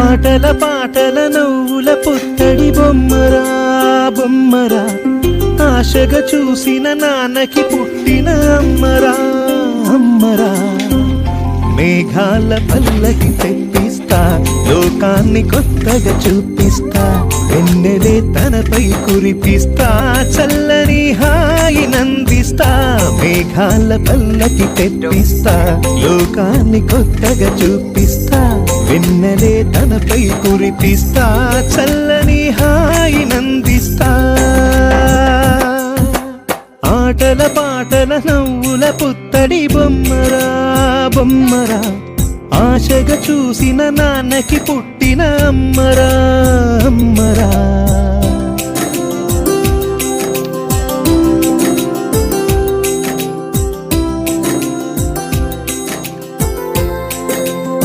ఆటల పాటల నవ్వుల పుత్తడి బొమ్మరా బొమ్మరా, ఆశగా చూసిన నాన్నకి పుట్టిన అమ్మరా అమ్మరా. మేఘాల పల్లకి తెప్పిస్తా, లోకాన్ని కొత్తగా చూపిస్తా, వెన్నెలే తనపై కురిపిస్తా, చల్లని హాయి నందిస్తా. మేఘాల పల్లకి తెప్పిస్తా, లోకాన్ని కొత్తగా చూపిస్తా, వెన్నెలే తనపై కురిపిస్తా, చల్లని హాయి నందిస్తా. ఆటల పాటల నవ్వుల పుత్తడి బొమ్మరా బొమ్మరా, ఆశగా చూసిన నాన్నకి పుట్టిన అమ్మరా అమ్మరా.